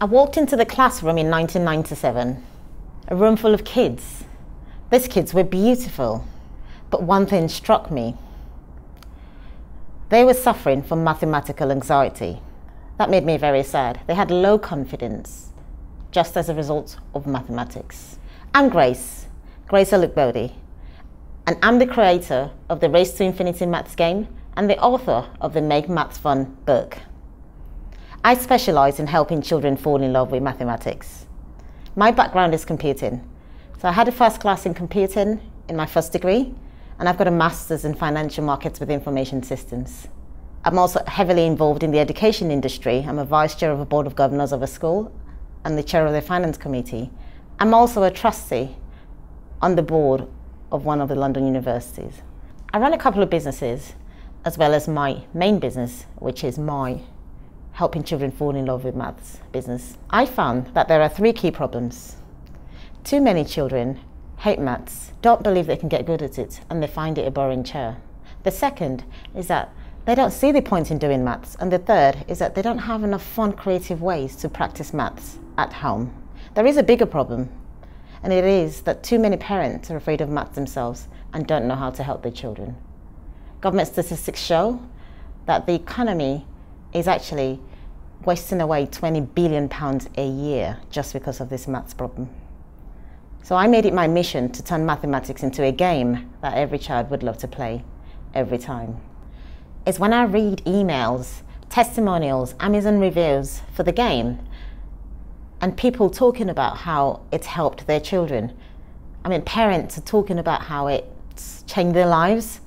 I walked into the classroom in 1997, a room full of kids. These kids were beautiful, but one thing struck me. They were suffering from mathematical anxiety. That made me very sad. They had low confidence, just as a result of mathematics. I'm Grace Olugbodi, and I'm the creator of the Race to Infinity Maths game and the author of the Make Maths Fun book. I specialize in helping children fall in love with mathematics. My background is computing. So I had a first class in computing in my first degree, and I've got a master's in financial markets with information systems. I'm also heavily involved in the education industry. I'm a vice chair of a board of governors of a school and the chair of the finance committee. I'm also a trustee on the board of one of the London universities. I run a couple of businesses, as well as my main business, which is my helping children fall in love with maths business. I found that there are three key problems. Too many children hate maths, don't believe they can get good at it, and they find it a boring chore. The second is that they don't see the point in doing maths, and the third is that they don't have enough fun, creative ways to practice maths at home. There is a bigger problem, and it is that too many parents are afraid of maths themselves and don't know how to help their children. Government statistics show that the economy is actually wasting away £20 billion a year just because of this maths problem. So I made it my mission to turn mathematics into a game that every child would love to play every time. It's when I read emails, testimonials, Amazon reviews for the game, and people talking about how it's helped their children. I mean, parents are talking about how it's changed their lives,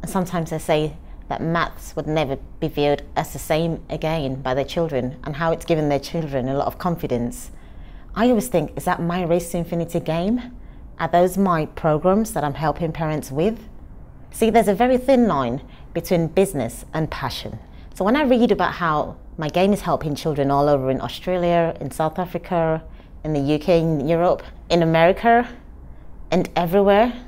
and sometimes they say that maths would never be viewed as the same again by their children, and how it's given their children a lot of confidence. I always think, is that my Race to Infinity game? Are those my programs that I'm helping parents with? See, there's a very thin line between business and passion. So when I read about how my game is helping children all over in Australia, in South Africa, in the UK, in Europe, in America, and everywhere,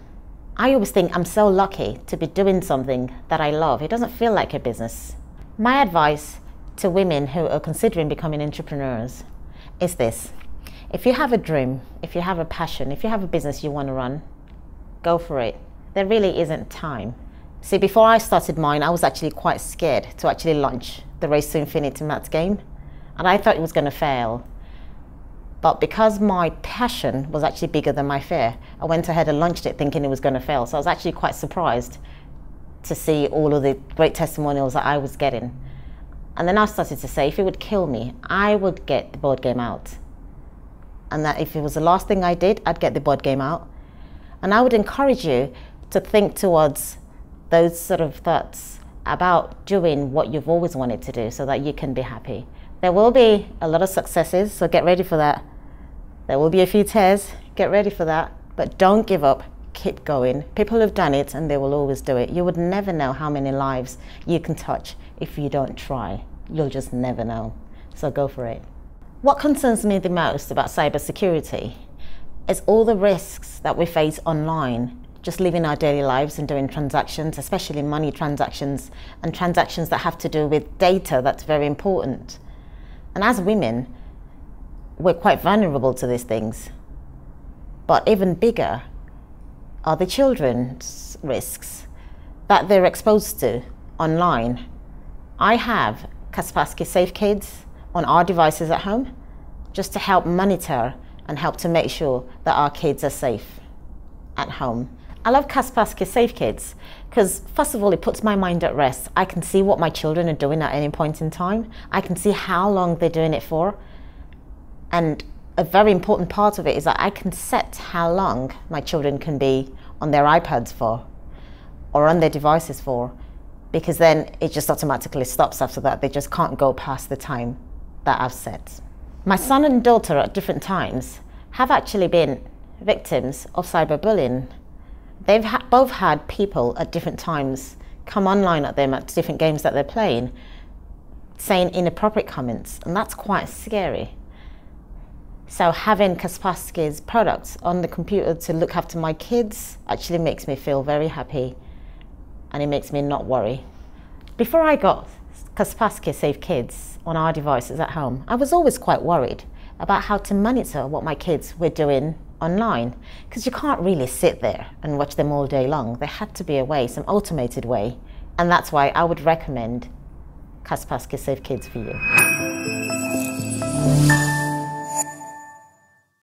I always think I'm so lucky to be doing something that I love. It doesn't feel like a business. My advice to women who are considering becoming entrepreneurs is this. If you have a dream, if you have a passion, if you have a business you want to run, go for it. There really isn't time. See, before I started mine, I was actually quite scared to actually launch the Race to Infinity Maths game, and I thought it was going to fail. But because my passion was actually bigger than my fear, I went ahead and launched it thinking it was going to fail. So I was actually quite surprised to see all of the great testimonials that I was getting. And then I started to say, if it would kill me, I would get the board game out. And that if it was the last thing I did, I'd get the board game out. And I would encourage you to think towards those sort of thoughts about doing what you've always wanted to do so that you can be happy. There will be a lot of successes, so get ready for that. There will be a few tears, get ready for that, but don't give up, keep going. People have done it and they will always do it. You would never know how many lives you can touch if you don't try. You'll just never know, so go for it. What concerns me the most about cybersecurity is all the risks that we face online, just living our daily lives and doing transactions, especially money transactions and transactions that have to do with data that's very important. And as women, we're quite vulnerable to these things. But even bigger are the children's risks that they're exposed to online. I have Kaspersky Safe Kids on our devices at home, just to help monitor and help to make sure that our kids are safe at home. I love Kaspersky Safe Kids because, first of all, it puts my mind at rest. I can see what my children are doing at any point in time. I can see how long they're doing it for. And a very important part of it is that I can set how long my children can be on their iPads for or on their devices for, because then it just automatically stops after that. They just can't go past the time that I've set. My son and daughter at different times have actually been victims of cyberbullying. They've both had people at different times come online at them at different games that they're playing, saying inappropriate comments, and that's quite scary. So having Kaspersky's products on the computer to look after my kids actually makes me feel very happy, and it makes me not worry. Before I got Kaspersky Safe Kids on our devices at home, I was always quite worried about how to monitor what my kids were doing online, because you can't really sit there and watch them all day long. There had to be a way, some automated way, and that's why I would recommend Kaspersky Safe Kids for you.